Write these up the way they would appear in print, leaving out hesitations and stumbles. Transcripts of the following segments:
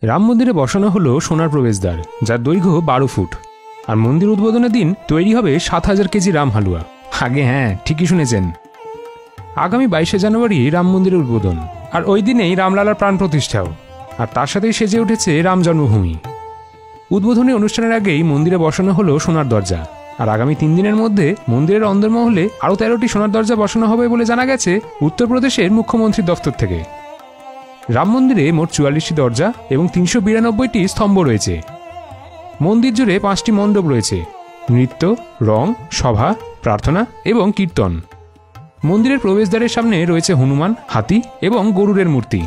রাম মন্দিরে বসানো হলো সোনার প্রবেশদ্বার, যার দৈর্ঘ্য 12 ফুট। আর মন্দির উদ্বোধনের দিন তৈরি হবে 7000 কেজি রাম হালুয়া। আগে হ্যাঁ, ঠিকই শুনেছেন। আগামী 22শে জানুয়ারি রাম মন্দিরের উদ্বোধন, আর ওই দিনেই রামলালার প্রাণ প্রতিষ্ঠাও। আর তার সাথেই সেজে উঠেছে রাম জন্মভূমি। উদ্বোধনী অনুষ্ঠানের আগেই মন্দিরে বসানো হলো সোনার দরজা। আর আগামী 3 দিনের মধ্যে মন্দিরের অন্দরমহলে আরও 13টি সোনার দরজা বসানো হবে বলে জানা গেছে উত্তরপ্রদেশের মুখ্যমন্ত্রীর দফতর থেকে। রাম মন্দিরে মোট 44টি দরজা এবং 392টি স্তম্ভ রয়েছে। মন্দির জুড়ে 5টি মণ্ডপ রয়েছে, নৃত্য, রং, সভা, প্রার্থনা এবং কীর্তন। মন্দিরের প্রবেশদ্বারের সামনে রয়েছে হনুমান, হাতি এবং গরুড়ের মূর্তি।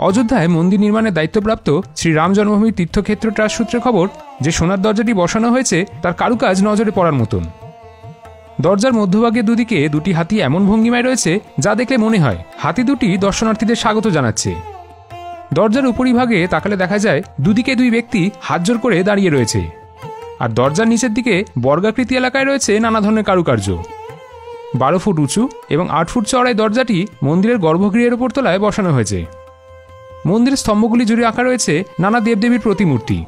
অযোধ্যায় মন্দির নির্মাণের দায়িত্বপ্রাপ্ত শ্রী রাম জন্মভূমি তীর্থক্ষেত্র ট্রাস্ট সূত্রে খবর যে সোনার দরজাটি বসানো হয়েছে তার কারুকাজ নজরে পড়ার মতন। দরজার মধ্যভাগে দুদিকে 2টি হাতি এমন ভঙ্গিমায় রয়েছে যা দেখলে মনে হয় হাতি দুটি দর্শনার্থীদের স্বাগত জানাচ্ছে। দরজার উপরিভাগে তাকালে দেখা যায় দুদিকে 2 ব্যক্তি হাত জোড় করে দাঁড়িয়ে রয়েছে। আর দরজার নিচের দিকে বর্গাকৃতি এলাকায় রয়েছে নানা ধরনের কারুকার্য। 12 ফুট উঁচু এবং 8 ফুট চওড়ায় দরজাটি মন্দিরের গর্ভগৃহের উপর তলায় বসানো হয়েছে। মন্দিরের স্তম্ভগুলি জুড়ে আঁকা রয়েছে নানা দেবদেবীর প্রতিমূর্তি।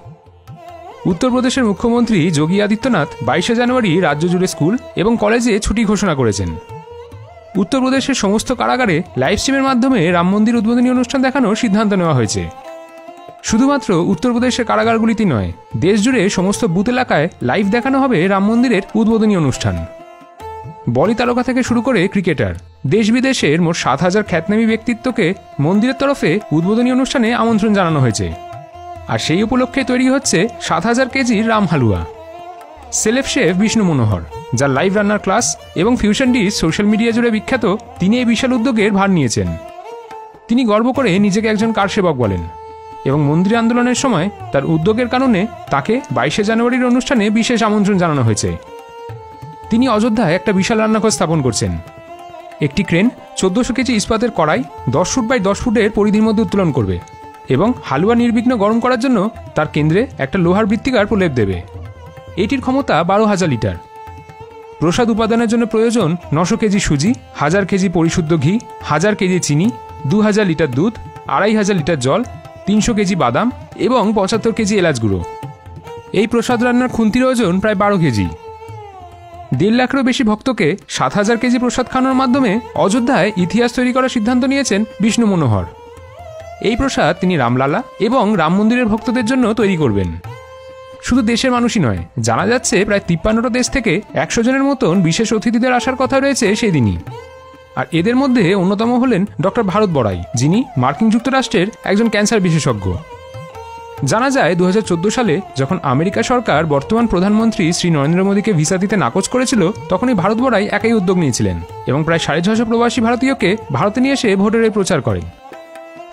উত্তরপ্রদেশের মুখ্যমন্ত্রী যোগী আদিত্যনাথ 22শে জানুয়ারি রাজ্য জুড়ে স্কুল এবং কলেজে ছুটি ঘোষণা করেছেন। উত্তরপ্রদেশের সমস্ত কারাগারে লাইভ স্ট্রিমের মাধ্যমে রাম মন্দির উদ্বোধনী অনুষ্ঠান দেখানোর সিদ্ধান্ত নেওয়া হয়েছে। শুধুমাত্র উত্তরপ্রদেশের কারাগারগুলিতে নয়, দেশ জুড়ে সমস্ত বুথ এলাকায় লাইভ দেখানো হবে রাম মন্দিরের উদ্বোধনী অনুষ্ঠান। বলি তারকা থেকে শুরু করে ক্রিকেটার, দেশ বিদেশের মোট 7000 খ্যাতনামী ব্যক্তিত্বকে মন্দিরের তরফে উদ্বোধনী অনুষ্ঠানে আমন্ত্রণ জানানো হয়েছে। আর সেই উপলক্ষে তৈরি হচ্ছে 7000 কেজির রাম হালুয়া। সেলেফ শেফ বিষ্ণু মনোহর, যার লাইভ রান্নার ক্লাস এবং ফিউশন ডিশ সোশ্যাল মিডিয়া জুড়ে বিখ্যাত, তিনি এই বিশাল উদ্যোগের ভার নিয়েছেন। তিনি গর্ব করে নিজেকে একজন কারসেবক বলেন এবং মন্দির আন্দোলনের সময় তার উদ্যোগের কারণে তাকে 22শে জানুয়ারির অনুষ্ঠানে বিশেষ আমন্ত্রণ জানানো হয়েছে। তিনি অযোধ্যায় একটা বিশাল রান্নাঘর স্থাপন করছেন। একটি ক্রেন 1400 কেজি ইস্পাতের কড়াই 10 ফুট বাই 10 ফুটের পরিধির মধ্যে উত্তোলন করবে এবং হালুয়া নির্বিঘ্ন গরম করার জন্য তার কেন্দ্রে একটা লোহার বৃত্তিকার প্রলেপ দেবে। এটির ক্ষমতা 12,000 লিটার। প্রসাদ উপাদানের জন্য প্রয়োজন 900 কেজি সুজি, 1000 কেজি পরিশুদ্ধ ঘি, 1000 কেজি চিনি, 2000 লিটার দুধ, 2500 লিটার জল, 300 কেজি বাদাম এবং 75 কেজি এলাচ গুঁড়ো। এই প্রসাদ রান্নার খুন্তির ওজন প্রায় 12 কেজি। 1.5 লাখেরও বেশি ভক্তকে 7000 কেজি প্রসাদ খাওয়ানোর মাধ্যমে অযোধ্যায় ইতিহাস তৈরি করার সিদ্ধান্ত নিয়েছেন বিষ্ণু মনোহর। এই প্রসাদ তিনি রামলালা এবং রাম মন্দিরের ভক্তদের জন্য তৈরি করবেন। শুধু দেশের মানুষই নয়, জানা যাচ্ছে প্রায় 53টা দেশ থেকে 100 জনের মতন বিশেষ অতিথিদের আসার কথা রয়েছে সেদিনই। আর এদের মধ্যে অন্যতম হলেন ডক্টর ভারত বড়াই, যিনি মার্কিন যুক্তরাষ্ট্রের একজন ক্যান্সার বিশেষজ্ঞ। জানা যায় 2014 সালে যখন আমেরিকা সরকার বর্তমান প্রধানমন্ত্রী শ্রী নরেন্দ্র মোদীকে ভিসা দিতে নাকচ করেছিল, তখনই ভারত বড়াই একাই উদ্যোগ নিয়েছিলেন এবং প্রায় 650 প্রবাসী ভারতীয়কে ভারতে নিয়ে এসে ভোটের প্রচার করেন।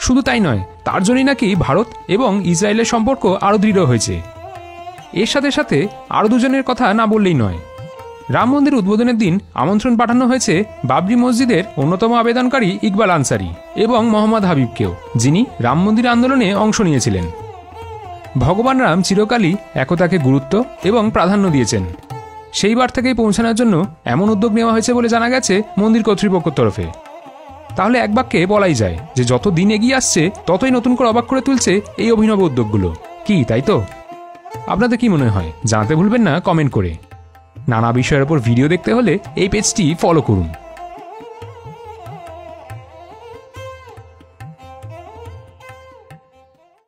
শুধু তাই নয়, তার জন্যই নাকি ভারত এবং ইসরায়েলের সম্পর্ক আরও দৃঢ় হয়েছে। এর সাথে সাথে আরও 2 জনের কথা না বললেই নয়। রাম মন্দির উদ্বোধনের দিন আমন্ত্রণ পাঠানো হয়েছে বাবরি মসজিদের অন্যতম আবেদনকারী ইকবাল আনসারি এবং মোহাম্মদ হাবিবকেও, যিনি রাম মন্দির আন্দোলনে অংশ নিয়েছিলেন। ভগবান রাম চিরকালই একতাকে গুরুত্ব এবং প্রাধান্য দিয়েছেন। সেই বার্তাকেই পৌঁছানোর জন্য এমন উদ্যোগ নেওয়া হয়েছে বলে জানা গেছে মন্দির কর্তৃপক্ষের তরফে। তাহলে এক বাক্যে বলাই যায় যে যত দিন এগিয়ে আসছে ততই নতুন করে অবাক করে তুলছে এই অভিনব উদ্যোগগুলো। কি তাই তো? আপনাদের কি মনে হয় জানাতে ভুলবেন না কমেন্ট করে। নানা বিষয়ের উপর ভিডিও দেখতে হলে এই পেজটি ফলো করুন।